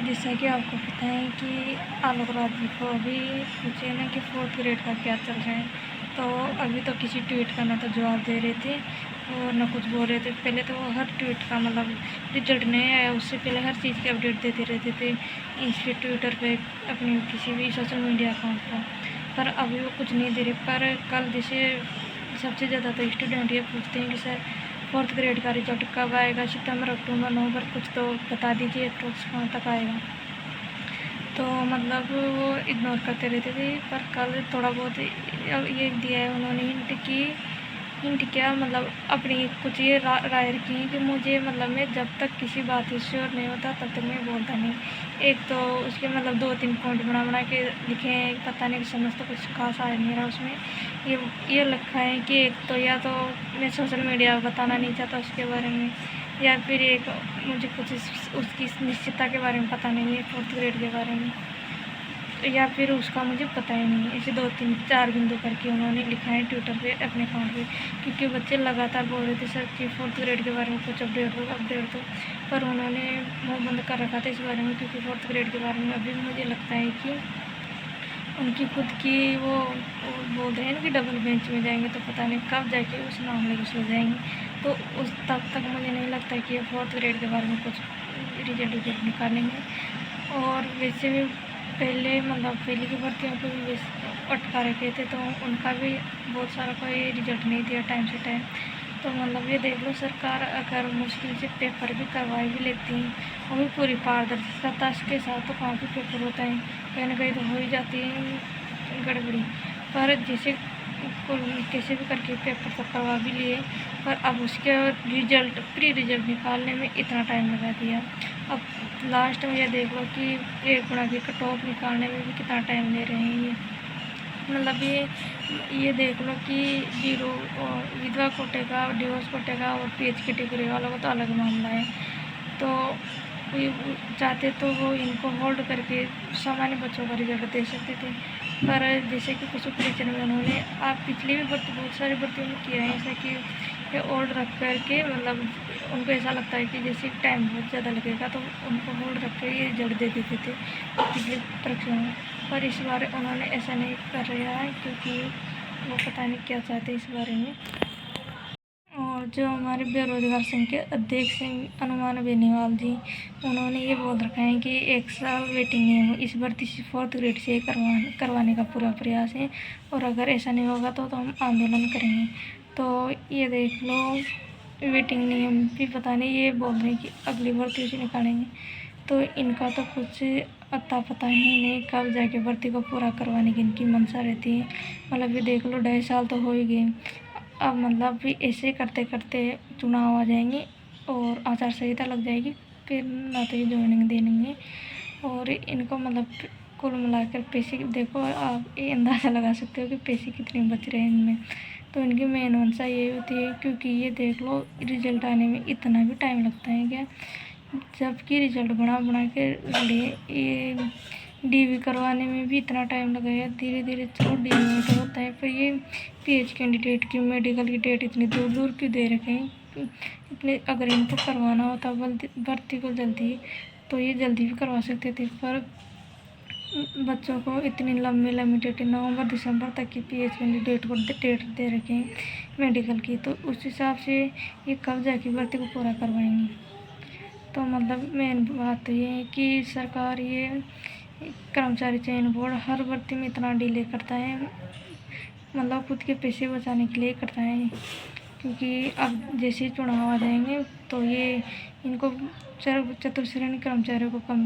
जैसा कि आपको पता है कि आलोक राज जी को अभी पूछे ना कि 4th ग्रेड का क्या चल रहा है, तो अभी तो किसी ट्वीट का ना तो जवाब दे रहे थे और ना कुछ बोल रहे थे। पहले तो वो हर ट्वीट का मतलब रिजल्ट नहीं आया उससे पहले हर चीज़ की अपडेट देते रहते थे इंस्टा ट्विटर पे अपनी किसी भी सोशल मीडिया अकाउंट पर अभी वो कुछ नहीं दे रहे। पर कल जैसे सबसे ज़्यादा तो स्टूडेंट ये पूछते हैं कि सर 4th ग्रेड का रिजल्ट कब आएगा, सितंबर, अक्टूबर, नवंबर, कुछ तो बता दीजिए अप्रोक्स कहाँ तक आएगा। तो मतलब वो इग्नोर करते रहते थे। पर कल थोड़ा बहुत ये दिया है उन्होंने हिंट क्या मतलब अपनी कुछ ये राय रखी है कि मुझे मतलब मैं जब तक किसी बात से श्योर नहीं होता तब तक मैं बोलता नहीं। एक तो उसके मतलब 2-3 पॉइंट बना के लिखे हैं, पता नहीं समझ तो कुछ खास आया नहीं रहा उसमें। ये लिखा है कि एक तो या तो मैं सोशल मीडिया बताना नहीं चाहता उसके बारे में, या फिर एक मुझे कुछ उसकी निश्चितता के बारे में पता नहीं है 4th ग्रेड के बारे में, या फिर उसका मुझे पता ही नहीं है। ऐसे 2-3-4 बिंदु करके उन्होंने लिखा है ट्विटर पे अपने अकाउंट पे, क्योंकि बच्चे लगातार बोल रहे थे सर कि 4th ग्रेड के बारे में कुछ अपडेट दो। पर उन्होंने मुँह बंद कर रखा था इस बारे में, क्योंकि 4th ग्रेड के बारे में अभी मुझे लगता है कि उनकी खुद की वो बोल रहे हैं ना कि डबल बेंच में जाएंगे, तो पता नहीं कब जाके उस मामले को सुलझाएंगे। तो उस तब तक मुझे नहीं लगता कि ये 4th ग्रेड के बारे में कुछ रिजल्ट निकालेंगे। और वैसे भी पहले मतलब पहले की भर्तियों को भी अटका रखे थे, तो उनका भी बहुत सारा कोई रिजल्ट नहीं दिया टाइम से टाइम। तो मतलब ये देख लो, सरकार अगर मुश्किल से पेपर भी करवा भी लेती हैं, वो भी पूरी पारदर्शिता के साथ, तो कहाँ भी पेपर होता है, कहीं ना कहीं तो हो ही जाती है गड़बड़ी। पर जैसे कैसे भी करके पेपर तो करवा भी लिए, पर अब उसके प्री रिजल्ट निकालने में इतना टाइम लगा दिया। अब लास्ट में ये देख लो कि 1 गुणा की कट ऑफ निकालने में भी कितना टाइम ले रहे हैं ये। मतलब ये देख लो कि जीरो विधवा कोटे का, डिवोर्स कोटे का और PH कैटेगरी वालों का तो अलग मामला है। तो ये चाहते तो वो इनको होल्ड करके सामान्य बच्चों का रिजल्ट दे सकते थे। पर जैसे कि कुछ क्वेश्चन में उन्होंने आप पिछली भी बहुत सारी भर्तियों में किया है ऐसा कि ये होल्ड रख करके मतलब उनको ऐसा लगता है कि जैसे टाइम बहुत ज़्यादा लगेगा तो उनको होल्ड रख कर ये रिजल्ट दे देते थे पिछली परीक्षा में। पर इस बार उन्होंने ऐसा नहीं कर रहा है, क्योंकि वो पता नहीं क्या चाहते इस बारे में। और जो हमारे बेरोजगार संघ के अध्यक्ष हैं अनुमान बेनीवाल जी, उन्होंने ये बोल रखा है कि 1 साल वेटिंग नहीं है, इस भर्ती से 4th ग्रेड से करवाने का पूरा प्रयास है, और अगर ऐसा नहीं होगा तो हम आंदोलन करेंगे। तो ये देख लो, वेटिंग नियम भी पता नहीं, ये बोल रहे हैं कि अगली भर्ती से निकालेंगे। तो इनका तो कुछ अता पता ही नहीं कब जाके भर्ती को पूरा करवाने की इनकी मंशा रहती है। मतलब ये देख लो 2.5 साल तो हो ही गए। अब मतलब भी ऐसे करते करते चुनाव आ जाएंगे और आचार संहिता लग जाएगी, फिर ना तो ये ज्वाइनिंग देंगे। और इनको मतलब कुल मिलाकर पैसे देखो, आप ये अंदाज़ा लगा सकते हो कि पैसे कितने बच रहे हैं इनमें। तो इनकी मेन मंशा ये होती है, क्योंकि ये देख लो रिजल्ट आने में इतना भी टाइम लगता है क्या, जबकि रिजल्ट बना के ये DV करवाने में भी इतना टाइम लगेगा। धीरे धीरे चलो DV में तो होता है, पर ये PH कैंडिडेट की मेडिकल की डेट इतनी दूर दूर क्यों दे रखे हैं इतने। अगर इनको करवाना होता भर्ती को जल्दी, तो ये जल्दी भी करवा सकते थे। पर बच्चों को इतनी लंबी डेट नवंबर दिसंबर तक की PH कैंडिडेट को डेट दे रखे हैं मेडिकल की, तो उस हिसाब से ये कब जाके भर्ती को पूरा करवाएंगे। तो मतलब मेन बात तो ये है कि सरकार ये कर्मचारी चयन बोर्ड हर भर्ती में इतना डिले करता है, मतलब खुद के पैसे बचाने के लिए करता है। क्योंकि अब जैसे ही चुनाव आ जाएंगे तो ये इनको चतुश्रेणी कर्मचारियों को कम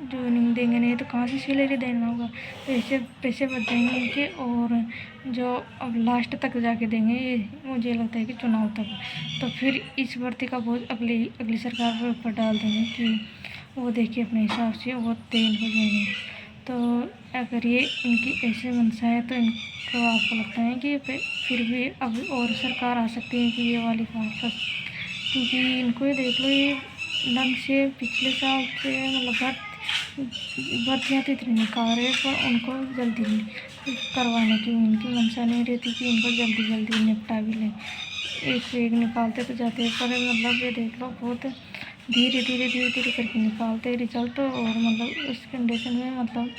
ज्वाइनिंग देंगे, नहीं तो कहाँ से सैलरी देना होगा। तो ऐसे पैसे बच जाएंगे इनके, और जो अब लास्ट तक जाके देंगे ये मुझे लगता है कि चुनाव तक, तो फिर इस भर्ती का बोझ अगली सरकार के ऊपर डाल देंगे कि वो देखिए अपने हिसाब से वो तेल हो जाएंगे। तो अगर ये इनकी ऐसे मंशा है तो इनको आपको लगता है कि फिर भी अब और सरकार आ सकती है कि ये वाली वापस, क्योंकि इनको ये देख लो ये ढंग से पिछले साल से मतलब भर्तियाँ तो इतनी निकाल रहे हैं, पर उनको जल्दी करवाने की इनकी मंशा नहीं रहती कि इनको जल्दी निपटा भी लें। एक से एक निकालते तो जाते हैं, पर मतलब ये देख लो बहुत धीरे धीरे धीरे धीरे करके निकालते हैं रिजल्ट। और मतलब उस कंडीशन में मतलब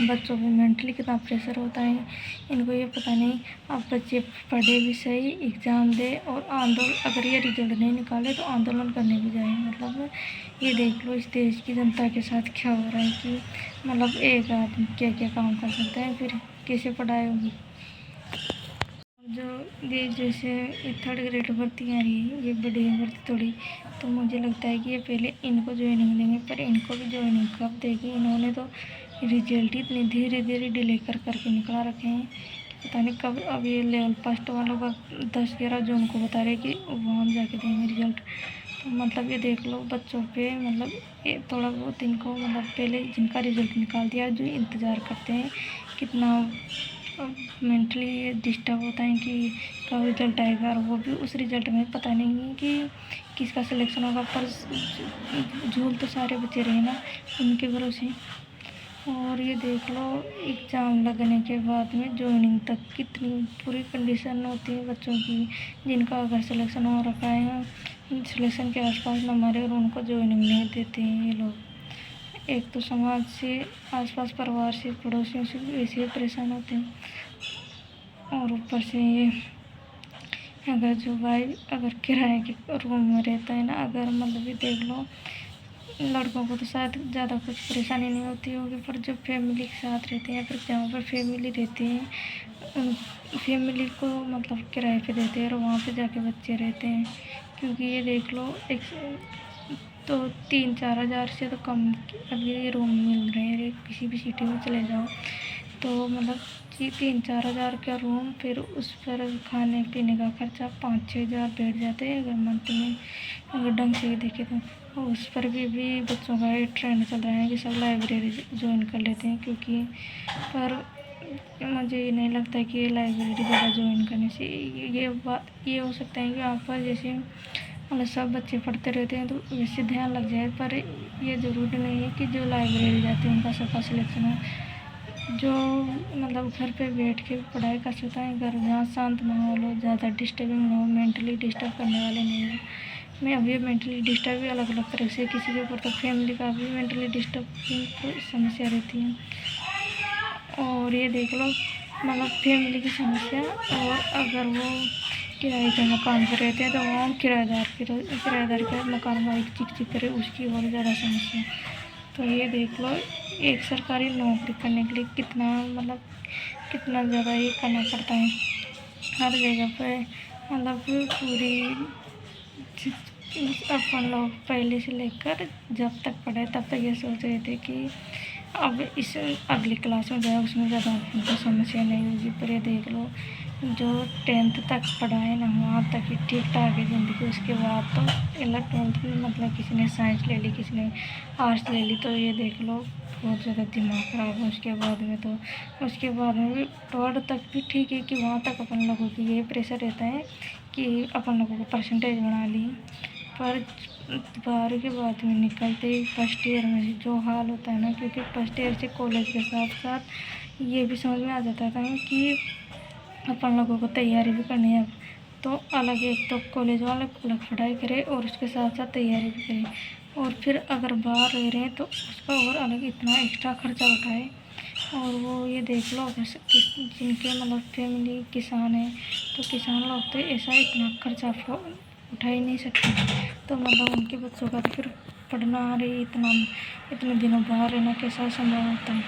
बच्चों पे मेंटली कितना प्रेशर होता है, इनको ये पता नहीं। अब बच्चे पढ़े भी सही, एग्ज़ाम दे और आंदोलन, अगर ये रिजल्ट नहीं निकाले तो आंदोलन करने भी जाए। मतलब ये देख लो इस देश की जनता के साथ क्या हो रहा है कि मतलब एक आदमी क्या क्या काम कर सकता है, फिर कैसे पढ़ाई होगी। जो ये जैसे थर्ड ग्रेड भर्ती आ रही है, ये बड़ी है भर्ती थोड़ी, तो मुझे लगता है कि ये पहले इनको ज्वाइनिंग देंगे, पर इनको भी ज्वाइनिंग कब देगी। इन्होंने तो रिजल्ट ही इतनी धीरे धीरे डिले कर करके निकला रखे हैं कि पता नहीं कब। अब ये लेवल फर्स्ट वालों का 10-11 जून को बता रहे कि वहाँ जाके देंगे रिजल्ट। तो मतलब ये देख लो बच्चों पे मतलब ये थोड़ा बहुत इनको मतलब पहले जिनका रिजल्ट निकाल दिया, जो इंतज़ार करते हैं, कितना मेंटली डिस्टर्ब होता है कि कब रिजल्ट आएगा। और वो भी उस रिजल्ट में पता नहीं कि किसका सिलेक्शन होगा, पर झूल तो सारे बच्चे रहे ना उनके भरोसे। और ये देख लो एग्ज़ाम लगने के बाद में ज्वाइनिंग तक कितनी पूरी कंडीशन होती है बच्चों की, जिनका अगर सिलेक्शन हो रखा है, सिलेक्शन के आसपास नंबर है और उनको ज्वाइनिंग नहीं देते हैं ये लोग। एक तो समाज से, आसपास परिवार से, पड़ोसियों से वैसे ही परेशान होते हैं, और ऊपर से ये अगर जो भाई अगर किराए के रूम में रहता है ना, अगर मतलब ये देख लो लड़कों को तो शायद ज़्यादा कुछ परेशानी नहीं होती होगी, पर जो फैमिली के साथ रहते हैं, फिर जहाँ पर फैमिली रहती है उन फैमिली को मतलब किराए पे देते हैं और वहाँ पे जाके बच्चे रहते हैं। क्योंकि ये देख लो एक तो 3-4 हज़ार से तो कम अभी रूम मिल रहे हैं किसी भी सिटी में चले जाओ, तो मतलब 3-4 हज़ार का रूम, फिर उस पर खाने पीने का खर्चा 5-6 हज़ार बैठ जाते हैं अगर मंथ में, अगर ढंग से देखे तो। उस पर भी बच्चों का एक ट्रेंड चल रहा है कि सब लाइब्रेरी ज्वाइन कर लेते हैं, क्योंकि पर मुझे ये नहीं लगता कि ये लाइब्रेरी ज़्यादा ज्वाइन करने से ये बात ये हो सकता है कि यहाँ पर जैसे मतलब सब बच्चे पढ़ते रहते हैं तो वैसे ध्यान लग जाए, पर ये ज़रूरी नहीं है कि जो लाइब्रेरी जाते हैं उनका सबका सिलेक्शन हो। जो मतलब घर पे बैठ के पढ़ाई कर सकता है, घर जहाँ शांत माहौल हो, ज़्यादा डिस्टर्बिंग हो, मेंटली डिस्टर्ब करने वाले नहीं है। मैं अभी मेंटली डिस्टर्ब भी अलग अलग तरह से किसी के ऊपर, तो फैमिली का भी मेंटली डिस्टर्बिंग तो समस्या रहती है। और ये देख लो मतलब फैमिली की समस्या, और अगर वो किराए के मकान पर रहते हैं तो वहाँ किराएदार के मकान मालिक चिक चिक करे, उसकी और ज़्यादा समस्या। तो ये देख लो एक सरकारी नौकरी करने के लिए कितना मतलब कितना ज़्यादा ये करना पड़ता है हर जगह पे। मतलब पूरी अपन लोग पहले से लेकर जब तक पढ़े तब तक ये सोच रहे थे कि अब इस अगली क्लास में जाए उसमें ज़्यादा उनको समस्या नहीं होगी। पर ये देख लो जो 10th तक पढ़ा है ना वहाँ तक ही ठीक ठाक है ज़िंदगी, उसके बाद तो 11th में मतलब किसी ने साइंस ले ली, किसी ने आर्ट्स ले ली, तो ये देख लो बहुत ज़्यादा दिमाग ख़राब है। उसके बाद में भी 12th तक भी ठीक है कि वहाँ तक अपन लोगों की ये प्रेशर रहता है कि अपन लोगों को परसेंटेज बना ली, पर 12वीं के बाद में निकलते ही फर्स्ट ईयर में जो हाल होता है ना, क्योंकि फर्स्ट ईयर से कॉलेज के साथ साथ ये भी समझ में आ जाता था कि अपन लोगों को तैयारी भी करनी है। तो अलग एक तो कॉलेज वाले अलग पढ़ाई करें और उसके साथ साथ तैयारी भी करें, और फिर अगर बाहर रह रहे हैं तो उसका और अलग इतना एक्स्ट्रा खर्चा उठाए। और वो ये देख लो अगर जिनके मतलब फैमिली किसान है, तो किसान लोग तो ऐसा इतना खर्चा उठा ही नहीं सकते, तो मतलब उनके बच्चों का तो फिर पढ़ना रही इतने दिनों बाहर रहना कैसा संभव होता है।